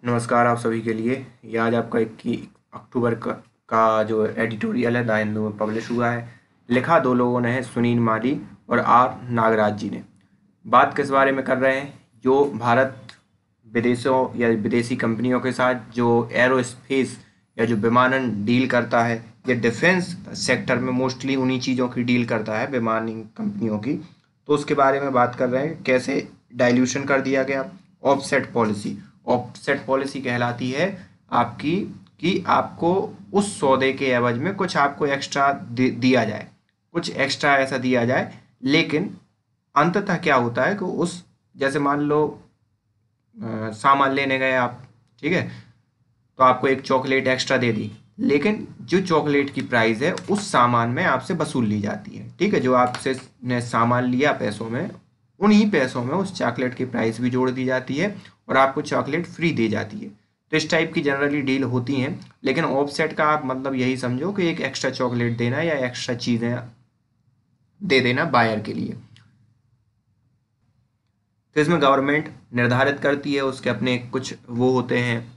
नमस्कार आप सभी के लिए। ये आज आपका 21 अक्टूबर का जो एडिटोरियल है द हिंदू में पब्लिश हुआ है। लिखा दो लोगों ने है, सुनील माली और आर नागराज जी ने। बात किस बारे में कर रहे हैं? जो भारत विदेशों या विदेशी कंपनियों के साथ जो एरोस्पेस या जो विमानन डील करता है, या डिफेंस सेक्टर में मोस्टली उन्हीं चीज़ों की डील करता है, विमानन कंपनियों की। तो उसके बारे में बात कर रहे हैं, कैसे डाइल्यूशन कर दिया गया। Offset policy. ऑफसेट पॉलिसी कहलाती है आपकी कि आपको उस सौदे के एवज में कुछ आपको एक्स्ट्रा दिया जाए, कुछ एक्स्ट्रा ऐसा दिया जाए। लेकिन अंततः क्या होता है कि उस, जैसे मान लो सामान लेने गए आप, ठीक है, तो आपको एक चॉकलेट एक्स्ट्रा दे दी, लेकिन जो चॉकलेट की प्राइस है उस सामान में आपसे वसूल ली जाती है। ठीक है, जो आपसे ने सामान लिया पैसों में, उन्हीं पैसों में उस चॉकलेट की प्राइस भी जोड़ दी जाती है और आपको चॉकलेट फ्री दी जाती है। तो इस टाइप की जनरली डील होती हैं। लेकिन ऑफसेट का आप मतलब यही समझो कि एक एक्स्ट्रा चॉकलेट देना या एक्स्ट्रा चीज़ें दे देना बायर के लिए। तो इसमें गवर्नमेंट निर्धारित करती है, उसके अपने कुछ वो होते हैं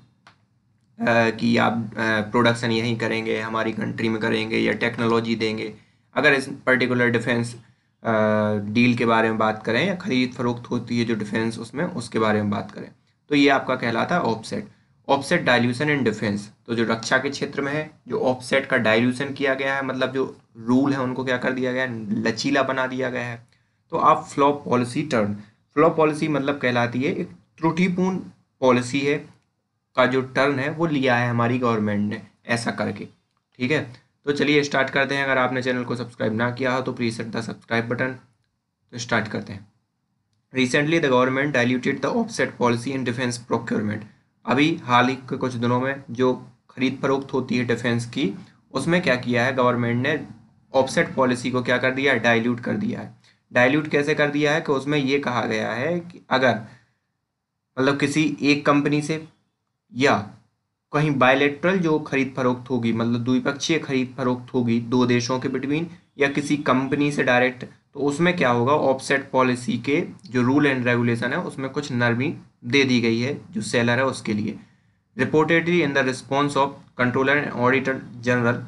कि आप प्रोडक्शन यहीं करेंगे, हमारी कंट्री में करेंगे, या टेक्नोलॉजी देंगे। अगर इस पर्टिकुलर डिफेंस डील के बारे में बात करें, या खरीद फरोख्त होती है जो डिफेंस, उसमें उसके बारे में बात करें, तो ये आपका कहलाता है offset. Offset dilution in defence. तो जो रक्षा के क्षेत्र में है, जो ऑफसेट का डाइल्यूशन किया गया है, मतलब जो रूल है उनको क्या कर दिया गया है, लचीला बना दिया गया है। तो आप flop policy turn. Flop policy मतलब कहलाती है एक त्रुटिपूर्ण पॉलिसी है का जो टर्न है वो लिया है हमारी गवर्नमेंट ने ऐसा करके। ठीक है, तो चलिए स्टार्ट करते हैं। अगर आपने चैनल को सब्सक्राइब ना किया हो तो please hit the subscribe button. तो स्टार्ट करते हैं। Recently the government diluted the offset policy in defence procurement. अभी हाल ही के कुछ दिनों में जो खरीद फरोख्त होती है डिफेंस की, उसमें क्या किया है गवर्नमेंट ने, ऑफसेट पॉलिसी को क्या कर दिया है, डाइल्यूट कर दिया है। डाइल्यूट कैसे कर दिया है कि उसमें ये कहा गया है कि अगर मतलब किसी एक कंपनी से, या कहीं बायलैटरल जो खरीद फरोख्त होगी, मतलब द्विपक्षीय खरीद फरोख्त होगी दो देशों के बिटवीन, या किसी कंपनी से डायरेक्ट, तो उसमें क्या होगा, ऑफसेट पॉलिसी के जो रूल एंड रेगुलेशन है उसमें कुछ नरमी दे दी गई है जो सेलर है उसके लिए। Reportedly in the response of controller and auditor general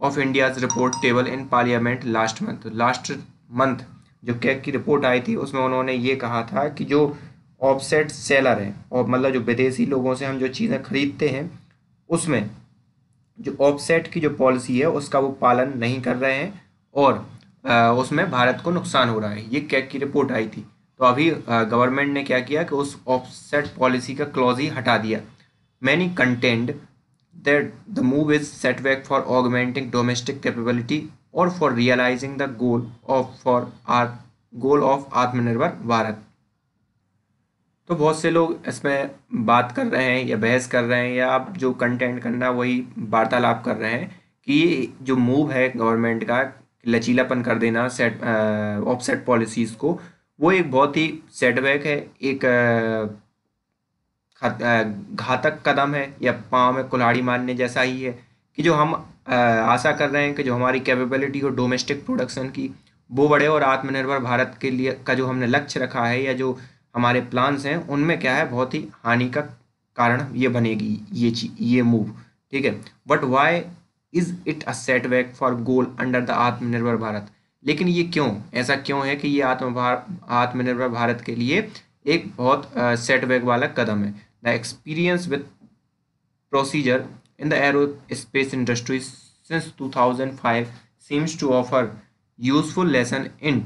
of India's report table in parliament last month जो कैग की रिपोर्ट आई थी, उसमें उन्होंने ये कहा था कि जो ऑफसेट सेलर हैं, और मतलब जो विदेशी लोगों से हम जो चीज़ें खरीदते हैं, उसमें जो ऑफसेट की जो पॉलिसी है उसका वो पालन नहीं कर रहे हैं, और उसमें भारत को नुकसान हो रहा है। ये कैग की रिपोर्ट आई थी। तो अभी गवर्नमेंट ने क्या किया कि उस ऑफसेट पॉलिसी का क्लॉज ही हटा दिया। Many contained that the move is setback for augmenting domestic capability or for realizing the our goal of आत्मनिर्भर भारत। तो बहुत से लोग इसमें बात कर रहे हैं या बहस कर रहे हैं, या आप जो कंटेंट करना वही वार्तालाप कर रहे हैं कि ये जो मूव है गवर्नमेंट का, लचीलापन कर देना सेट ऑफसेट पॉलिसीज़ को, वो एक बहुत ही सेटबैक है, एक घातक कदम है, या पाँव में कुल्हाड़ी मारने जैसा ही है। कि जो हम आशा कर रहे हैं कि जो हमारी कैपेबिलिटी हो डोमेस्टिक प्रोडक्शन की, वो बढ़े, और आत्मनिर्भर भारत के लिए का जो हमने लक्ष्य रखा है, या जो हमारे प्लान्स हैं, उनमें क्या है, बहुत ही हानि का कारण ये बनेगी ये मूव। ठीक है, but why is it a setback for goal under the आत्मनिर्भर भारत। लेकिन ये क्यों, ऐसा क्यों है कि ये आत्मनिर्भर भारत के लिए एक बहुत सेटबैक वाला कदम है। The experience with procedure in the aerospace industry since 2005 seems to offer useful lesson in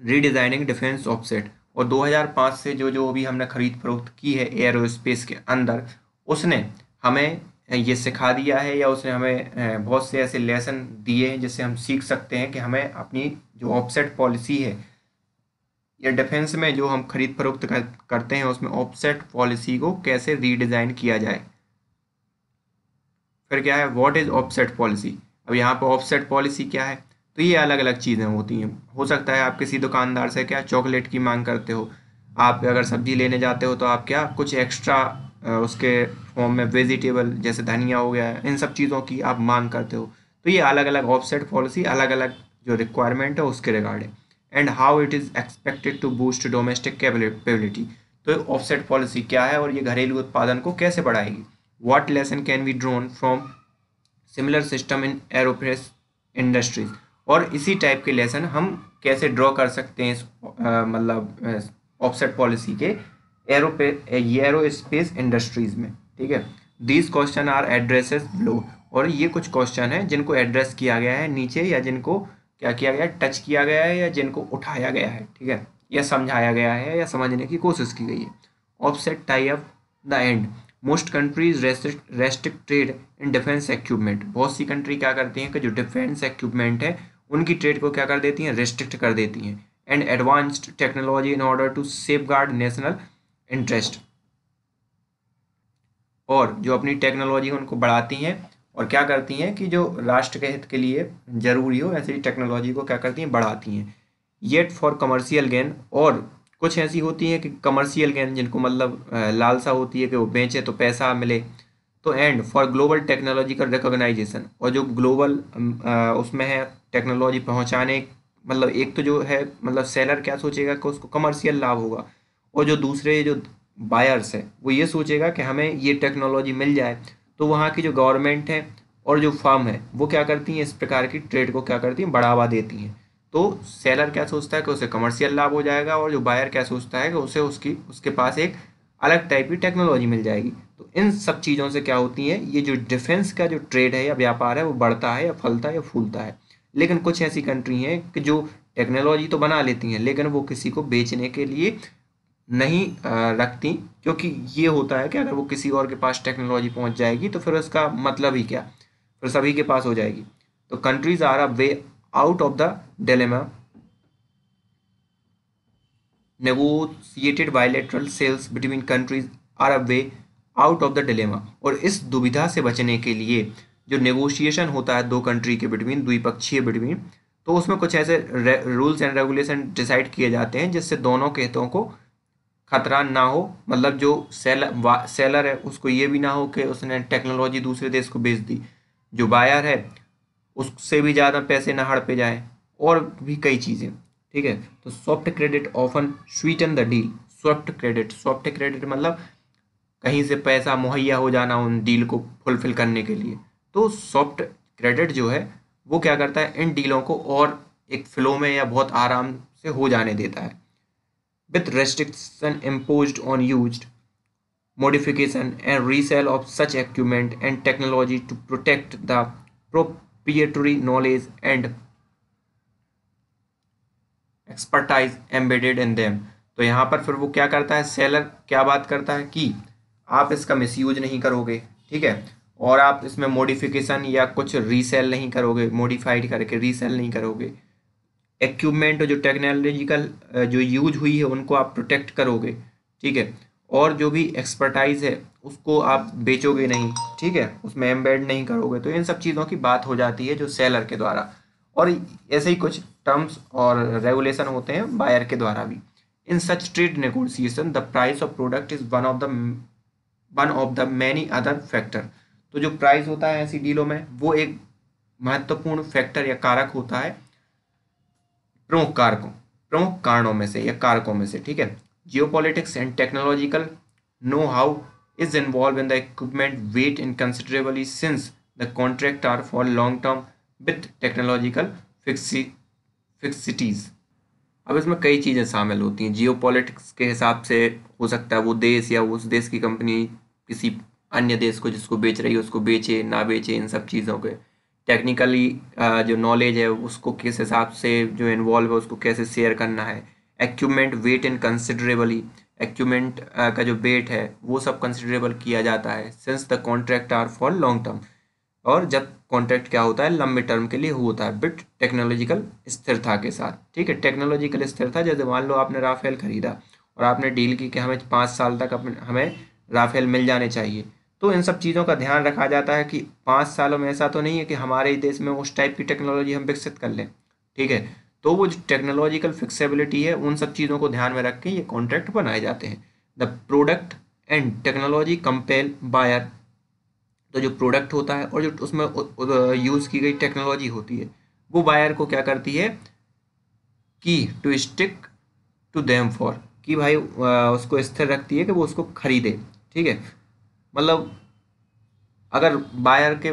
redesigning defense offset। और 2005 से जो जो भी हमने खरीद फरोख्त की है एरोस्पेस के अंदर, उसने हमें ये सिखा दिया है, या उसने हमें बहुत से ऐसे लेसन दिए हैं जिससे हम सीख सकते हैं कि हमें अपनी जो ऑफसेट पॉलिसी है, या डिफेंस में जो हम खरीद फरोख्त करते हैं, उसमें ऑफसेट पॉलिसी को कैसे रीडिज़ाइन किया जाए। फिर क्या है, व्हाट इज ऑफसेट पॉलिसी। अब यहाँ पर ऑफसेट पॉलिसी क्या है, तो ये अलग अलग चीज़ें होती हैं। हो सकता है आप किसी दुकानदार से क्या चॉकलेट की मांग करते हो, आप अगर सब्जी लेने जाते हो तो आप क्या कुछ एक्स्ट्रा उसके फॉर्म में वेजिटेबल जैसे धनिया हो गया, इन सब चीज़ों की आप मांग करते हो। तो ये अलग अलग ऑफसेट पॉलिसी अलग अलग जो रिक्वायरमेंट है उसके regarding, and how it is expected to boost domestic capability. तो ऑफसेट पॉलिसी क्या है और ये घरेलू उत्पादन को कैसे बढ़ाएगी? What lesson can be drawn from similar system in aerospace industries? और इसी टाइप के लेसन हम कैसे ड्रॉ कर सकते हैं इस मतलब ऑफसेट पॉलिसी के एरोस्पेस इंडस्ट्रीज में, ठीक है। These question are addresses below, और ये कुछ क्वेश्चन हैं जिनको एड्रेस किया गया है नीचे, या जिनको क्या किया गया है, टच किया गया है, या जिनको उठाया गया है, ठीक है, या समझाया गया है, या समझने की कोशिश की गई है। Offset tie up the end, most countries restrict trade in defence equipment. बहुत सी कंट्री क्या करती हैं कि जो डिफेंस इक्विपमेंट है उनकी ट्रेड को क्या कर देती हैं, रेस्ट्रिक्ट कर देती हैं। And advanced technology in order to safeguard national interest, और जो अपनी टेक्नोलॉजी है उनको बढ़ाती हैं और क्या करती हैं कि जो राष्ट्र के हित के लिए जरूरी हो ऐसी टेक्नोलॉजी को क्या करती हैं, बढ़ाती हैं। येट फॉर कमर्शियल गेन, और कुछ ऐसी होती हैं कि कमर्शियल गेन जिनको मतलब लालसा होती है कि वो बेचे तो पैसा मिले। तो and for global technological recognization, और जो ग्लोबल उसमें है टेक्नोलॉजी पहुंचाने, मतलब एक तो जो है मतलब सेलर क्या सोचेगा कि उसको कमर्शियल लाभ होगा, और जो दूसरे जो बायर्स है वो ये सोचेगा कि हमें ये टेक्नोलॉजी मिल जाए। तो वहाँ की जो गवर्नमेंट है और जो फर्म है वो क्या करती हैं, इस प्रकार की ट्रेड को क्या करती हैं, बढ़ावा देती हैं। तो सेलर क्या सोचता है कि उसे कमर्शियल लाभ हो जाएगा, और जो बायर क्या सोचता है कि उसे उसके पास एक अलग टाइप की टेक्नोलॉजी मिल जाएगी। तो इन सब चीज़ों से क्या होती है, ये जो डिफेंस का जो ट्रेड है या व्यापार है वो बढ़ता है या फलता है या फूलता है। लेकिन कुछ ऐसी कंट्री हैं कि जो टेक्नोलॉजी तो बना लेती हैं लेकिन वो किसी को बेचने के लिए नहीं रखती, क्योंकि ये होता है कि अगर वो किसी और के पास टेक्नोलॉजी पहुंच जाएगी तो फिर उसका मतलब ही क्या, फिर सभी के पास हो जाएगी। तो countries are a way out of the dilemma, negotiated bilateral sales between countries are a way out of the dilemma, और इस दुविधा से बचने के लिए जो नेगोशिएशन होता है दो कंट्री के बिटवीन, द्विपक्षीय बिटवीन, तो उसमें कुछ ऐसे रूल्स एंड रेगुलेशन डिसाइड किए जाते हैं जिससे दोनों के हितों को खतरा ना हो। मतलब जो सेलर है उसको ये भी ना हो कि उसने टेक्नोलॉजी दूसरे देश को बेच दी, जो बायर है उससे भी ज़्यादा पैसे ना हड़पे जाए, और भी कई चीज़ें, ठीक है। तो soft credit often Sutton the deal. Soft credit मतलब कहीं से पैसा मुहैया हो जाना उन डील को फुलफिल करने के लिए। तो सॉफ्ट क्रेडिट जो है वो क्या करता है, इन डीलों को और एक फ्लो में या बहुत आराम से हो जाने देता है। With restriction imposed on used modification and resale of such equipment and technology to protect the proprietary knowledge and expertise embedded in them। तो यहाँ पर फिर वो क्या करता है, सेलर क्या बात करता है कि आप इसका मिसयूज नहीं करोगे, ठीक है, और आप इसमें मॉडिफिकेशन या कुछ रीसेल नहीं करोगे, मॉडिफाइड करके रीसेल नहीं करोगे। इक्विपमेंट जो टेक्नोलॉजिकल जो यूज हुई है उनको आप प्रोटेक्ट करोगे, ठीक है, और जो भी एक्सपर्टाइज है उसको आप बेचोगे नहीं, ठीक है, उसमें एम्बेड नहीं करोगे। तो इन सब चीज़ों की बात हो जाती है जो सेलर के द्वारा, और ऐसे ही कुछ टर्म्स और रेगुलेशन होते हैं बायर के द्वारा भी। In such trade negotiation the price of product is one of the many other factor. तो जो प्राइस होता है ऐसी डीलों में वो एक महत्वपूर्ण फैक्टर या कारक होता है, प्रमुख कारणों में से या कारकों में से, ठीक है। Geopolitics and technological know how is involve in the equipment weight in considerably since the contract are for long term with technological fixities. अब इसमें कई चीज़ें शामिल होती हैं। जियोपॉलिटिक्स के हिसाब से हो सकता है वो देश या उस देश की कंपनी किसी अन्य देश को जिसको बेच रही है उसको बेचे ना बेचे, इन सब चीज़ों के। टेक्निकली जो नॉलेज है उसको किस हिसाब से जो इन्वॉल्व है उसको कैसे शेयर करना है। Equipment weight in considerably, equipment का जो वेट है वो सब कंसिडरेबल किया जाता है। Since the contract are for long term, और जब कॉन्ट्रैक्ट क्या होता है, लंबे टर्म के लिए होता है, बिट टेक्नोलॉजिकल स्थिरता के साथ, ठीक है। टेक्नोलॉजिकल स्थिरता, जैसे मान लो आपने राफेल खरीदा और आपने डील की कि हमें 5 साल तक हमें राफेल मिल जाने चाहिए। तो इन सब चीज़ों का ध्यान रखा जाता है कि 5 सालों में ऐसा तो नहीं है कि हमारे ही देश में उस टाइप की टेक्नोलॉजी हम विकसित कर लें, ठीक है। तो वो जो टेक्नोलॉजिकल फिक्सेबिलिटी है उन सब चीज़ों को ध्यान में रख के ये कॉन्ट्रैक्ट बनाए जाते हैं। The product and technology compel buyer, तो जो प्रोडक्ट होता है और जो उसमें यूज़ की गई टेक्नोलॉजी होती है वो बायर को क्या करती है कि to stick to them for, कि भाई उसको स्थिर रखती है कि वो उसको खरीदे। ठीक है, मतलब अगर बायर के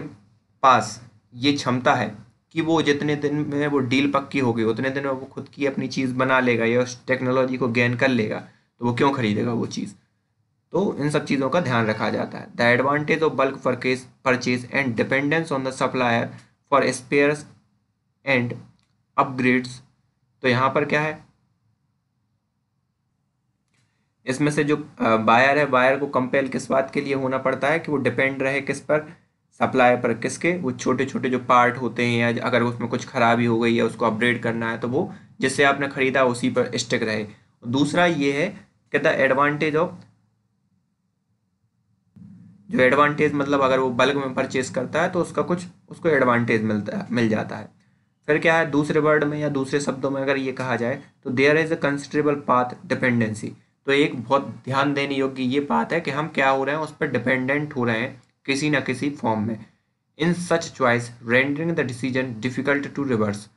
पास ये क्षमता है कि वो जितने दिन में वो डील पक्की होगी उतने दिन में वो खुद की अपनी चीज़ बना लेगा या उस टेक्नोलॉजी को गेन कर लेगा, तो वो क्यों खरीदेगा वो चीज़। तो इन सब चीज़ों का ध्यान रखा जाता है। The advantage of bulk purchase and dependence on the supplier for spares and upgrades. तो यहाँ पर क्या है, इसमें से जो बायर है, बायर को कंपेल किस बात के लिए होना पड़ता है कि वो डिपेंड रहे किस पर, सप्लायर पर। किसके, वो छोटे छोटे जो पार्ट होते हैं या अगर उसमें कुछ खराबी हो गई या उसको अपग्रेड करना है तो वो जिससे आपने खरीदा उसी पर स्टिक रहे। दूसरा ये है कि द एडवांटेज ऑफ, जो एडवांटेज मतलब अगर वो बल्क में परचेज करता है तो उसका कुछ उसको एडवांटेज मिल जाता है। फिर क्या है, दूसरे वर्ड में या दूसरे शब्दों में अगर ये कहा जाए तो there is a considerable path dependency. तो एक बहुत ध्यान देने योग्य ये बात है कि हम क्या हो रहे हैं, उस पर डिपेंडेंट हो रहे हैं किसी ना किसी फॉर्म में। In such choice rendering the decision difficult to reverse.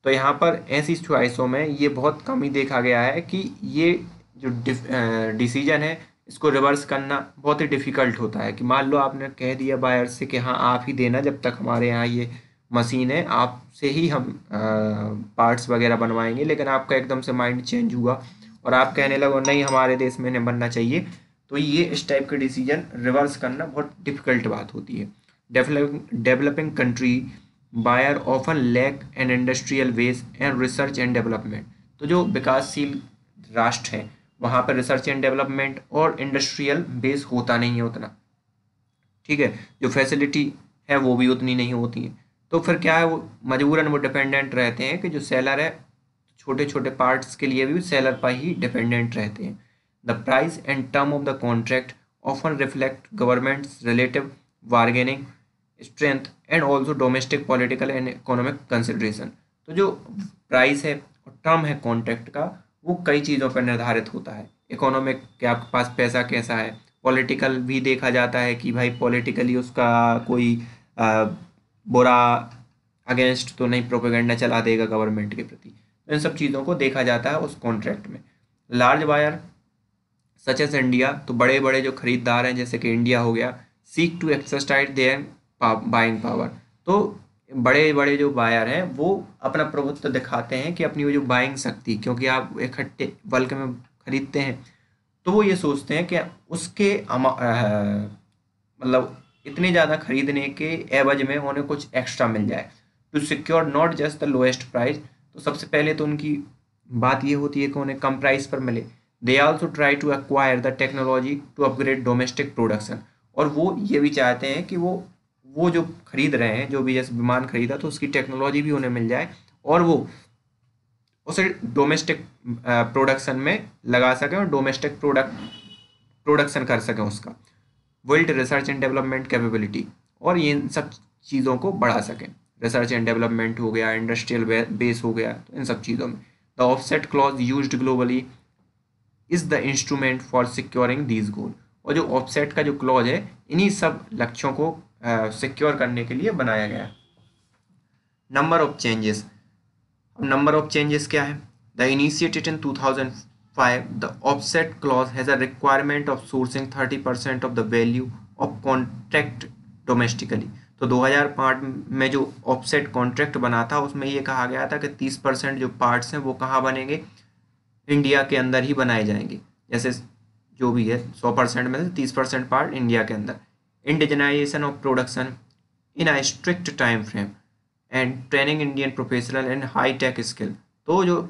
तो यहाँ पर ऐसी चॉइसों में ये बहुत कम ही देखा गया है कि ये जो डिसीजन है इसको रिवर्स करना बहुत ही डिफ़िकल्ट होता है। कि मान लो आपने कह दिया बायर से कि हाँ आप ही देना, जब तक हमारे यहाँ ये मशीन है आपसे ही हम पार्ट्स वगैरह बनवाएंगे, लेकिन आपका एकदम से माइंड चेंज हुआ और आप कहने लगो नहीं हमारे देश में नहीं बनना चाहिए। तो ये इस टाइप के डिसीजन रिवर्स करना बहुत डिफ़िकल्ट बात होती है। Developing country buyer often lack an industrial base and research and development. तो जो विकासशील राष्ट्र हैं वहाँ पर रिसर्च एंड डेवलपमेंट और इंडस्ट्रियल बेस होता नहीं है उतना। ठीक है, जो फैसिलिटी है वो भी उतनी नहीं होती है। तो फिर क्या है, वो मजबूरन वो डिपेंडेंट रहते हैं कि जो सेलर है छोटे छोटे पार्ट्स के लिए भी सेलर पर ही डिपेंडेंट रहते हैं। The price and term of the contract often reflect governments relative bargaining strength and also domestic political and economic consideration. तो जो प्राइस है और टर्म है कॉन्ट्रैक्ट का वो कई चीज़ों पर निर्धारित होता है। इकोनॉमिक कि आपके पास पैसा कैसा है, पॉलिटिकल भी देखा जाता है कि भाई पॉलिटिकली उसका कोई बुरा अगेंस्ट तो नहीं प्रोपेगेंडा चला देगा गवर्नमेंट के प्रति। तो इन सब चीज़ों को देखा जाता है उस कॉन्ट्रैक्ट में। Large buyer such as India, तो बड़े बड़े जो खरीदार हैं जैसे कि इंडिया हो गया, seek to exercise their buying power. तो बड़े बड़े जो बायर हैं वो अपना प्रभुत्व दिखाते हैं कि अपनी वो जो बाइंग शक्ति, क्योंकि आप इकट्ठे बल्क में खरीदते हैं तो वो ये सोचते हैं कि उसके मतलब इतने ज़्यादा खरीदने के एवज में उन्हें कुछ एक्स्ट्रा मिल जाए to secure not just the lowest price. तो सबसे पहले तो उनकी बात ये होती है कि उन्हें कम प्राइस पर मिले। They also try to acquire the technology to upgrade domestic production. और वो ये भी चाहते हैं कि वो जो खरीद रहे हैं, जो भी जैसे विमान खरीदा तो उसकी टेक्नोलॉजी भी उन्हें मिल जाए और वो उसे डोमेस्टिक प्रोडक्शन में लगा सकें और डोमेस्टिक प्रोडक्शन कर सकें उसका। World research and development capability, और ये इन सब चीज़ों को बढ़ा सकें। रिसर्च एंड डेवलपमेंट हो गया, इंडस्ट्रियल बेस हो गया, तो इन सब चीज़ों में the offset clause used globally is the instrument for securing these goal. और जो ऑफसेट का जो क्लॉज है इन्हीं सब लक्ष्यों को सिक्योर करने के लिए बनाया गया है। नंबर ऑफ चेंजेस, अब नंबर ऑफ चेंजेस क्या है। The initiated in 2005 the offset clause has a requirement of sourcing 30% of the value of contract domestically. तो 2005 में जो ऑफसेट कॉन्ट्रैक्ट बना था उसमें ये कहा गया था कि 30% जो पार्ट्स हैं वो कहाँ बनेंगे, इंडिया के अंदर ही बनाए जाएंगे। जैसे जो भी है 100% में से 30% पार्ट इंडिया के अंदर। Indigenisation of production in a strict time frame and training Indian professional and high tech skill. तो जो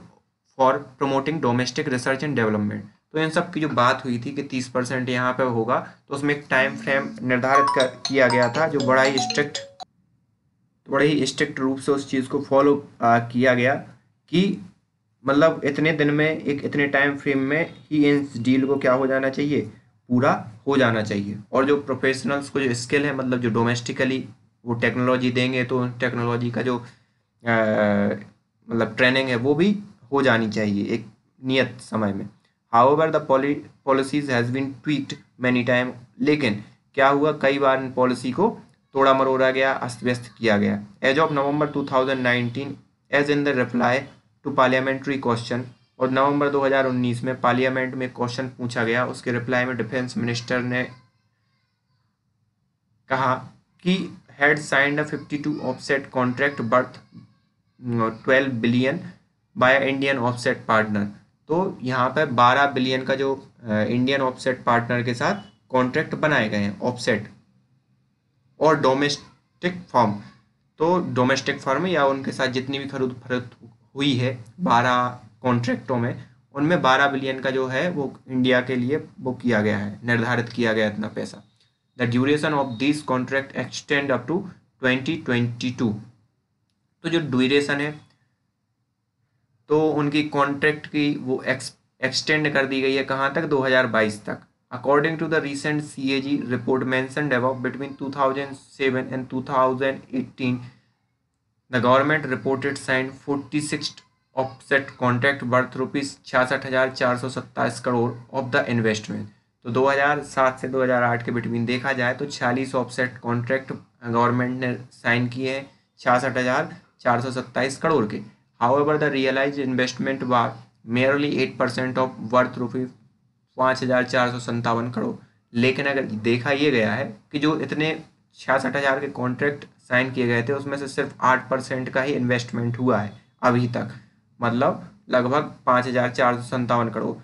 for promoting domestic research and development, तो इन सब की जो बात हुई थी कि 30% यहाँ पे होगा, तो उसमें एक टाइम फ्रेम निर्धारित किया गया था जो बड़े ही स्ट्रिक्ट रूप से उस चीज़ को फॉलो किया गया कि मतलब इतने दिन में एक इतने टाइम फ्रेम में ही इस डील को क्या हो जाना चाहिए, पूरा हो जाना चाहिए। और जो प्रोफेशनल्स को जो स्किल है मतलब जो डोमेस्टिकली वो टेक्नोलॉजी देंगे तो टेक्नोलॉजी का जो मतलब ट्रेनिंग है वो भी हो जानी चाहिए एक नियत समय में। However the policies has been tweaked many time, लेकिन क्या हुआ कई बार इन पॉलिसी को तोड़ा मरोड़ा गया, अस्त व्यस्त किया गया। As of November 2019 as in the reply to parliamentary question और नवंबर 2019 में पार्लियामेंट में क्वेश्चन पूछा गया, उसके रिप्लाई में डिफेंस मिनिस्टर ने कहा कि had signed a 52 offset contract worth 12 billion by Indian offset partner. तो यहाँ पर 12 बिलियन का जो इंडियन ऑफसेट पार्टनर के साथ कॉन्ट्रैक्ट बनाए गए हैं ऑफसेट। और डोमेस्टिक फर्म, तो डोमेस्टिक फर्म या उनके साथ जितनी भी खरीद फरोख्त हुई है 12 कॉन्ट्रैक्टों में, उनमें 12 बिलियन का जो है वो इंडिया के लिए वो किया गया है, निर्धारित किया गया इतना पैसा। The duration of this contract extend up to 2022। तो जो ड्यूरेशन है तो उनकी कॉन्ट्रैक्ट की वो एक्सटेंड कर दी गई है कहाँ तक, 2022 तक। According to the recent CAG report mentioned above, between 2007 and 2018, the government reported signed 46 offset contract worth rupees 66,427 crore of the investment। तो 2007 से 2008 के बिटवीन देखा जाए तो 46 ऑफसेट कॉन्ट्रैक्ट गवर्नमेंट ने साइन किए हैं 66,427 करोड़ के। However, the realized investment was merely 8% of worth rupees 5,457 crore. लेकिन अगर देखा ये गया है कि जो इतने 66,000 के कॉन्ट्रैक्ट साइन किए गए थे उसमें से सिर्फ 8% का ही इन्वेस्टमेंट हुआ है अभी तक, मतलब लगभग 5,457 crore.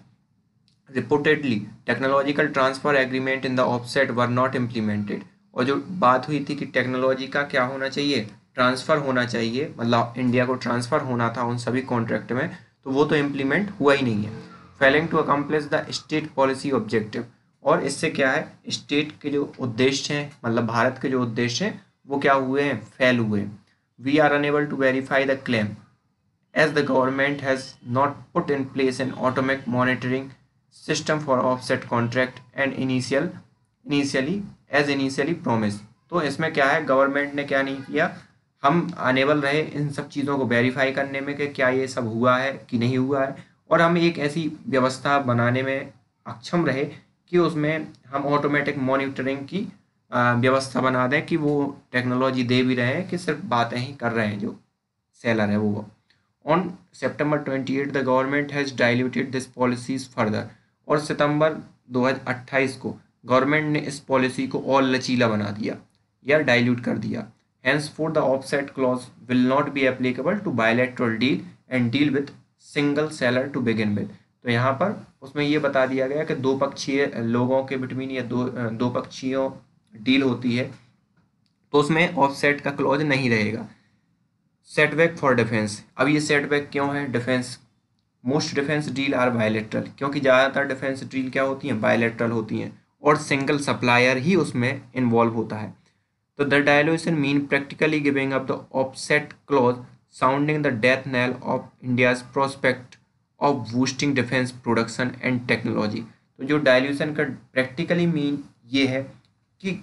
Reportedly technological transfer agreement in the offset were not implemented. और जो बात हुई थी कि टेक्नोलॉजी का क्या होना चाहिए, ट्रांसफ़र होना चाहिए, मतलब इंडिया को ट्रांसफ़र होना था उन सभी कॉन्ट्रैक्ट में, तो वो तो इम्प्लीमेंट हुआ ही नहीं है। Failing to accomplish the state policy objective. और इससे क्या है, स्टेट के जो उद्देश्य हैं, मतलब भारत के जो उद्देश्य हैं वो क्या हुए हैं, फेल हुए हैं। We are unable to verify the claim as the government has not put in place an automatic monitoring system for offset contract and initially promised। तो इसमें क्या है, गवर्नमेंट ने क्या नहीं किया, हम अनेबल रहे इन सब चीज़ों को वेरीफाई करने में कि क्या ये सब हुआ है कि नहीं हुआ है, और हम एक ऐसी व्यवस्था बनाने में अक्षम रहे कि उसमें हम ऑटोमेटिक मॉनिटरिंग की व्यवस्था बना दें कि वो टेक्नोलॉजी दे भी रहे हैं कि सिर्फ बातें ही कर रहे हैं जो सेलर है वो। On September 28, the government has diluted this policies further। और सितंबर 2028 को गवर्नमेंट ने इस पॉलिसी को और लचीला बना दिया या डाइल्यूट कर दिया। Henceforth the offset clause will not be applicable to bilateral deal and deal with single seller to begin with। तो यहाँ पर उसमें ये बता दिया गया कि दो पक्षीय लोगों के बिटवीन या दो पक्षीयों डील होती है तो उसमें ऑफसेट का क्लॉज नहीं रहेगा। Setback for defence. अब ये सेटबैक क्यों है, defence most defence deal are bilateral, क्योंकि ज़्यादातर डिफेंस डील क्या होती हैं, बायलेटरल होती हैं और सिंगल सप्लायर ही उसमें इन्वॉल्व होता है। तो the dilution mean practically giving up the offset clause, sounding the death nail of India's prospect of boosting defence production and technology. तो जो डायल्यूशन का प्रैक्टिकली मीन ये है कि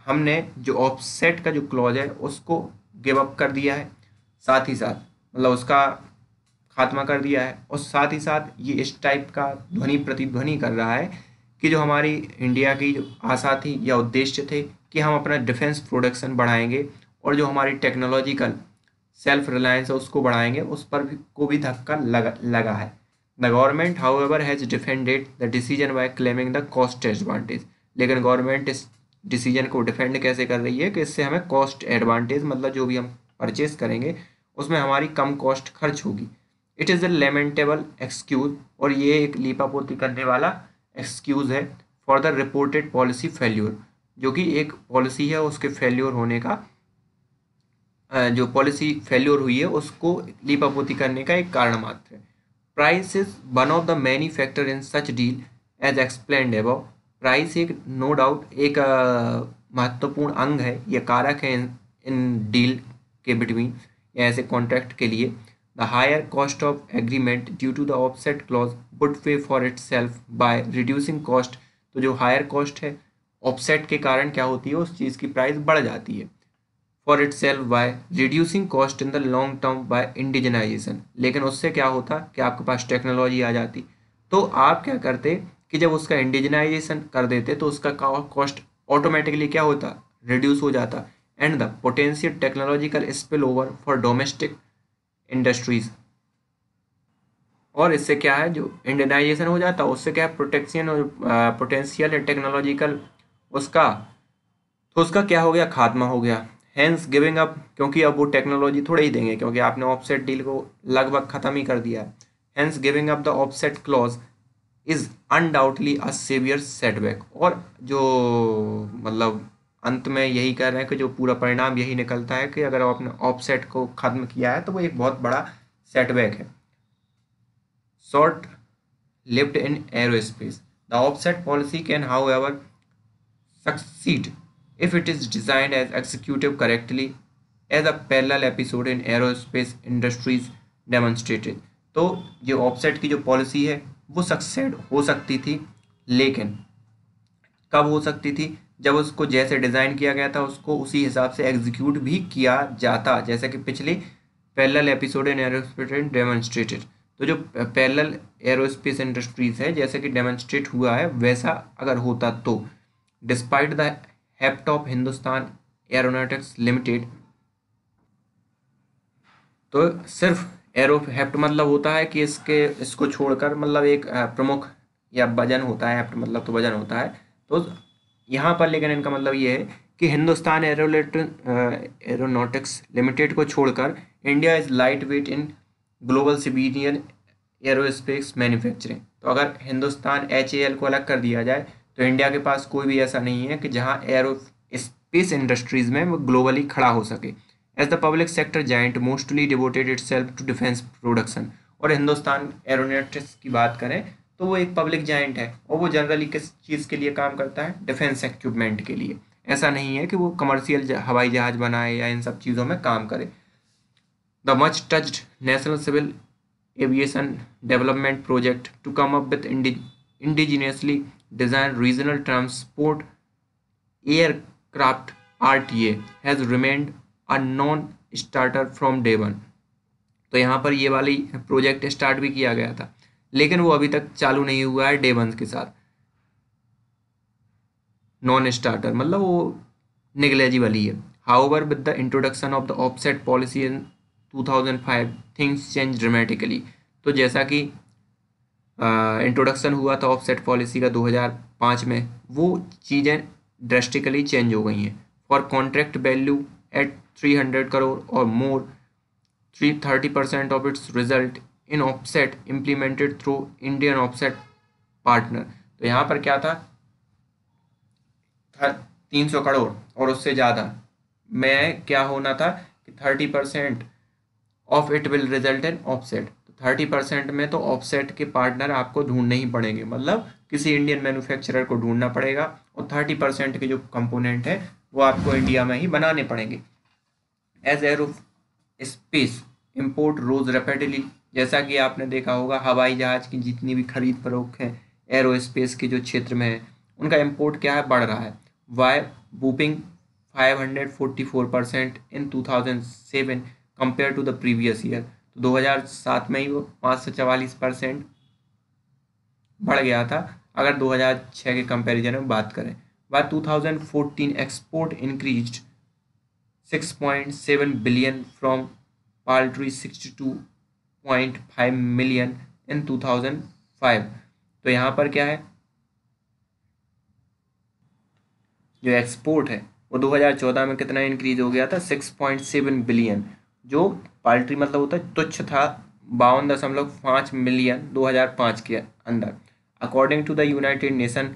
हमने जो ऑफसेट का जो क्लॉज है उसको गिव अप कर दिया है, साथ ही साथ मतलब उसका खात्मा कर दिया है, और साथ ही साथ ये इस टाइप का ध्वनि प्रतिध्वनि कर रहा है कि जो हमारी इंडिया की जो आशा थी या उद्देश्य थे कि हम अपना डिफेंस प्रोडक्शन बढ़ाएंगे और जो हमारी टेक्नोलॉजिकल सेल्फ रिलायंस है उसको बढ़ाएंगे, उस पर भी को भी धक्का लगा है। The government however has defended the decision by claiming the cost advantage. लेकिन गवर्नमेंट इस डिसीजन को डिफेंड कैसे कर रही है कि इससे हमें कॉस्ट एडवांटेज, मतलब जो भी हम परचेज करेंगे उसमें हमारी कम कॉस्ट खर्च होगी। इट इज़ अ लेमेंटेबल एक्सक्यूज, और ये एक लीपापोती करने वाला एक्सक्यूज़ है for the reported policy failure, जो कि एक पॉलिसी है उसके फेल्यूर होने का, जो पॉलिसी फेल्यूर हुई है उसको लीपापोती करने का एक कारण मात्र है। Price is one of the many factor in such deal as explained above. Price एक नो डाउट एक महत्वपूर्ण अंग है या कारक है इन डील के बिटवीन या ऐसे कॉन्ट्रैक्ट के लिए। The higher cost of agreement due to the offset clause would pay for itself by reducing cost. तो जो हायर कॉस्ट है ऑफसेट के कारण क्या होती है, उस चीज़ की प्राइस बढ़ जाती है for itself by reducing cost in the long term by indigenisation. लेकिन उससे क्या होता कि आपके पास टेक्नोलॉजी आ जाती, तो आप क्या करते कि जब उसका इंडिजनाइजेशन कर देते तो उसका कॉस्ट ऑटोमेटिकली क्या होता, रिड्यूस हो जाता, and the potential technological spill over for domestic industries. और इससे क्या है, जो इंडियनाइजेशन हो जाता है उससे क्या है, प्रोटेक्शन और पोटेंशियल टेक्नोलॉजिकल उसका, तो उसका क्या हो गया, खात्मा हो गया। हेंस गिविंग अप, क्योंकि अब वो टेक्नोलॉजी थोड़े ही देंगे क्योंकि आपने ऑफसेट डील को लगभग खत्म ही कर दिया है। Hence giving up the offset clause is undoubtedly a severe setback. और जो मतलब अंत में यही कह रहे हैं कि जो पूरा परिणाम यही निकलता है कि अगर आपने ऑफसेट को खत्म किया है तो वो एक बहुत बड़ा सेटबैक है। Short lived in aerospace. The offset policy can, however, succeed if it is designed as executed correctly, as a parallel episode in aerospace industries demonstrated. तो जो ऑफसेट की जो पॉलिसी है वो सक्सेड हो सकती थी, लेकिन कब हो सकती थी, जब उसको जैसे डिज़ाइन किया गया था उसको उसी हिसाब से एग्जीक्यूट भी किया जाता, जैसे कि पिछले parallel episode in aerospace demonstrated. तो जो पैरेलल एरोस्पेस इंडस्ट्रीज है जैसे कि डेमोन्स्ट्रेट हुआ है वैसा अगर होता तो, despite the hept of Hindustan aeronautics limited. तो सिर्फ एरो हेप्ट मतलब होता है कि इसको छोड़कर मतलब एक प्रमुख या वजन होता है, हेप्ट मतलब तो वजन होता है। तो यहाँ पर लेकिन इनका मतलब ये है कि हिंदुस्तान एरोनॉटिक्स लिमिटेड को छोड़कर India is light weight in global civilian aerospace manufacturing. तो अगर हिंदुस्तान HAL को अलग कर दिया जाए तो इंडिया के पास कोई भी ऐसा नहीं है कि जहाँ एरो स्पेस इंडस्ट्रीज में वो ग्लोबली खड़ा हो सके। As the public sector giant mostly devoted itself to defence production. और हिंदुस्तान एरोनॉटिक्स की बात करें तो वो एक पब्लिक जाइंट है और वो जनरली किस चीज़ के लिए काम करता है, डिफेंस इक्विपमेंट के लिए। ऐसा नहीं है कि वो कमर्शियल हवाई जहाज बनाए या इन सब चीज़ों में काम करे। द मच टच्ड national civil aviation development project to come up with indigenously design regional transport aircraft RTA has remained a non starter from day one. तो यहाँ पर ये वाली प्रोजेक्ट स्टार्ट भी किया गया था लेकिन वो अभी तक चालू नहीं हुआ है डे वन के साथ। नॉन स्टार्टर मतलब वो नेग्लेजिबल ही है। However with the introduction of the offset policy in 2005 things change dramatically. तो जैसा कि इंट्रोडक्शन हुआ था ऑफसेट पॉलिसी का 2005 में, वो चीज़ें ड्रेस्टिकली चेंज हो गई हैं। For contract value at 300 crore और more 30% of its result in offset implemented through Indian offset partner। तो यहाँ पर क्या था, 300 करोड़ और उससे ज़्यादा में क्या होना था कि 30% of it will result in offset. तो 30% में तो ऑफसेट के पार्टनर आपको ढूंढने ही पड़ेंगे, मतलब किसी इंडियन मैन्युफैक्चरर को ढूंढना पड़ेगा और 30% के जो कंपोनेंट है वो आपको इंडिया में ही बनाने पड़ेंगे। एज एरो स्पेस इम्पोर्ट रोज रैपिडली। जैसा कि आपने देखा होगा हवाई जहाज की जितनी भी खरीद फरोख्त है एरोस्पेस के जो क्षेत्र में है उनका इम्पोर्ट क्या है, बढ़ रहा है। Why whopping 544% in 2007 compare to the previous year. तो 2007 में ही वो 544% बढ़ गया था अगर 2006 के कंपैरिजन में बात करें। By 2014 export increased 6.7 billion from paltry 62.5 million in 2005। तो यहाँ पर क्या है, जो एक्सपोर्ट है वो 2014 में कितना इंक्रीज हो गया था, 6.7 बिलियन। जो पाल्ट्री मतलब होता है तुच्छ था 52.5 मिलियन 2005 के अंदर। According to the United Nation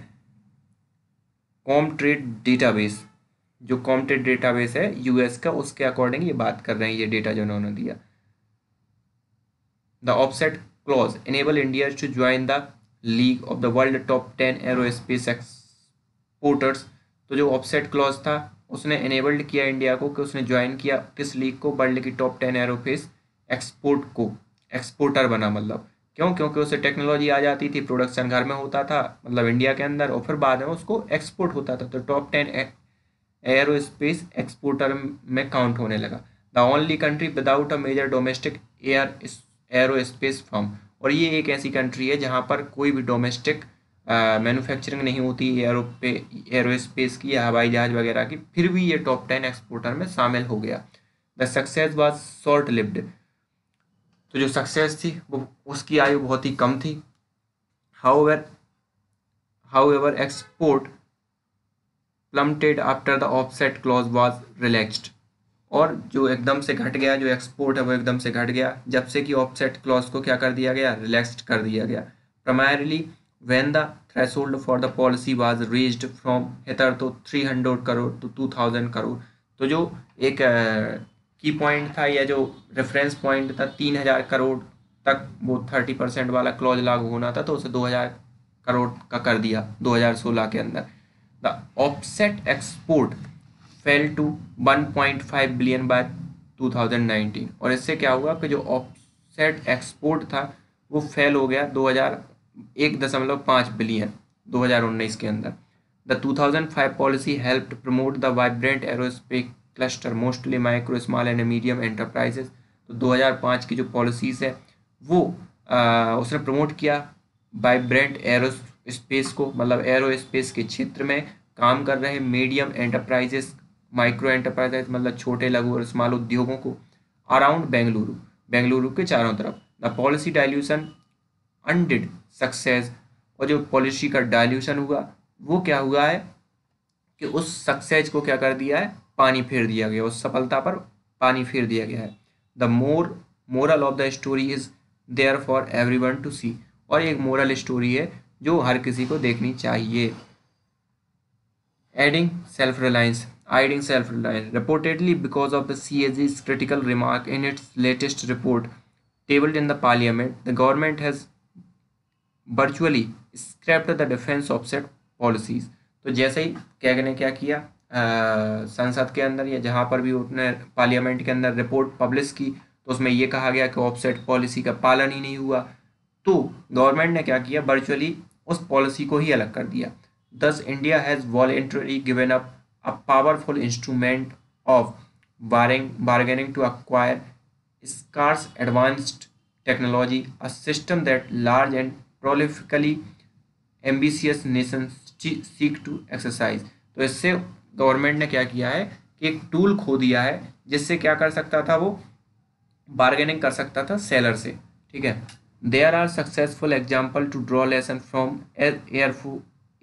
Comtrade database, जो कॉमट्रेड डेटाबेस है US का, उसके अकॉर्डिंग ये बात कर रहे हैं, ये डेटा जो उन्होंने दिया। The offset clause enable India to join the league of the world top 10 aerospace exporters. तो जो ऑफसेट क्लॉज था उसने इनेबल्ड किया इंडिया को कि उसने ज्वाइन किया किस लीग को, वर्ल्ड की टॉप 10 एरोस्पेस एक्सपोर्ट को, एक्सपोर्टर बना। मतलब क्यों, क्योंकि उसे टेक्नोलॉजी आ जाती थी, प्रोडक्शन घर में होता था मतलब इंडिया के अंदर, और फिर बाद में उसको एक्सपोर्ट होता था तो टॉप 10 एरोस्पेस एक्सपोर्टर में काउंट होने लगा। The only country without a major domestic aerospace firm. और ये एक ऐसी कंट्री है जहाँ पर कोई भी डोमेस्टिक मैन्युफैक्चरिंग नहीं होती एरोस्पेस की या हवाई जहाज वगैरह की, फिर भी ये टॉप 10 एक्सपोर्टर में शामिल हो गया। The success was short lived. तो जो सक्सेस थी वो उसकी आयु बहुत ही कम थी। However export plummeted after the offset clause was relaxed. और जो एकदम से घट गया, जो एक्सपोर्ट है वो एकदम से घट गया जब से कि ऑफसेट क्लॉज को क्या कर दिया गया, रिलैक्स्ड कर दिया गया। Primarily when the threshold for the policy was raised from हितर तो 300 करोड़ टू 2000 करोड़। तो जो एक की पॉइंट था या जो रेफरेंस पॉइंट था 3000 करोड़ तक वो 30% वाला क्लॉज लागू होना था, तो उसे 2000 करोड़ का कर दिया 2016 के अंदर। The offset export fell to 1.5 billion by 2019। और इससे क्या हुआ कि जो ऑफसेट एक्सपोर्ट था वो फेल हो गया 1.5 बिलियन 2019 के अंदर। The 2005 policy helped promote the vibrant aerospace cluster mostly micro small and medium enterprises. तो 2005 की जो पॉलिसीज़ है वो उसने प्रमोट किया वाइब्रेंट एरोस्पेस को, मतलब एरोस्पेस के क्षेत्र में काम कर रहे मीडियम एंटरप्राइजेस, माइक्रो एंटरप्राइजेस मतलब छोटे लघु और स्मॉल उद्योगों को अराउंड बेंगलुरु के चारों तरफ। The policy dilution undid success. और जो पॉलिसी का डाइल्यूशन हुआ वो क्या हुआ है कि उस सक्सेस को क्या कर दिया है, पानी फेर दिया गया, उस सफलता पर पानी फेर दिया गया है। The moral of the story is there for everyone to see. और एक मोरल स्टोरी है जो हर किसी को देखनी चाहिए। Aiding self-reliance. Reportedly because of the CAG's critical remark in its latest report tabled in the parliament, the government has virtually scrapped the defense offset policies. तो जैसे ही कैग ने क्या किया, संसद के अंदर या जहाँ पर भी उसने पार्लियामेंट के अंदर रिपोर्ट पब्लिश की, तो उसमें ये कहा गया कि ऑफसेट पॉलिसी का पालन ही नहीं हुआ। तो गवर्नमेंट ने क्या किया, वर्चुअली उस पॉलिसी को ही अलग कर दिया। Thus, India has voluntarily given up a powerful instrument of bargaining to acquire scarce advanced technology, a system that large and prolifically ambitious nations seek to exercise। तो इससे गवर्नमेंट ने क्या किया है कि एक टूल खो दिया है जिससे क्या कर सकता था, वो बार्गेनिंग कर सकता था सेलर से। ठीक है, there are successful example to draw lesson from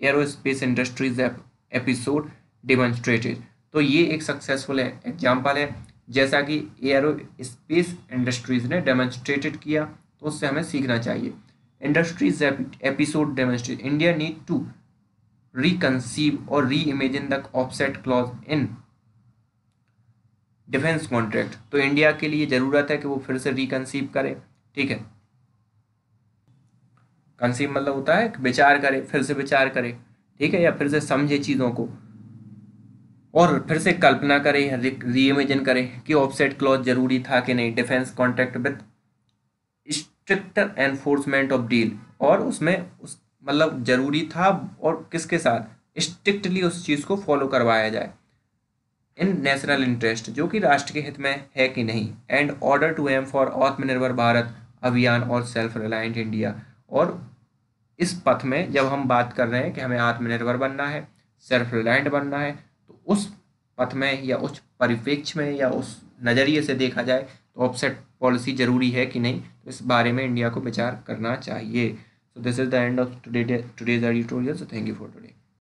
aerospace industries episode demonstrated. तो ये एक सक्सेसफुल एग्जाम्पल है, जैसा कि एरोस्पेस इंडस्ट्रीज ने डेमोन्स्ट्रेटेड किया, तो उससे हमें सीखना चाहिए। Industries episode demonstrate India need to reconceive और reimagine the offset clause in defence contract. तो इंडिया के लिए ज़रूरत है कि वो फिर से रिकंसीव करे। ठीक है, कंसीव मतलब होता है विचार करे, फिर से विचार करे, ठीक है, या फिर से समझे चीज़ों को और फिर से कल्पना करे, री इमेजिन करे कि ऑफसेट क्लॉज जरूरी था कि नहीं defence contract with strict enforcement of deal. और उसमें उस मतलब जरूरी था और किसके साथ, स्ट्रिक्टली उस चीज़ को फॉलो करवाया जाए इन नेशनल इंटरेस्ट, जो कि राष्ट्र के हित में है कि नहीं, and order to aim for Aatmanirbhar Bharat अभियान और सेल्फ रिलायंट इंडिया। और इस पथ में जब हम बात कर रहे हैं कि हमें आत्मनिर्भर बनना है, सेल्फ रिलायंट बनना है, तो उस पथ में या उस परिप्रेक्ष्य में या उस नज़रिए से देखा जाए तो ऑफसेट पॉलिसी ज़रूरी है कि नहीं, तो इस बारे में इंडिया को विचार करना चाहिए। So this is the end of today's editorial. So thank you for today.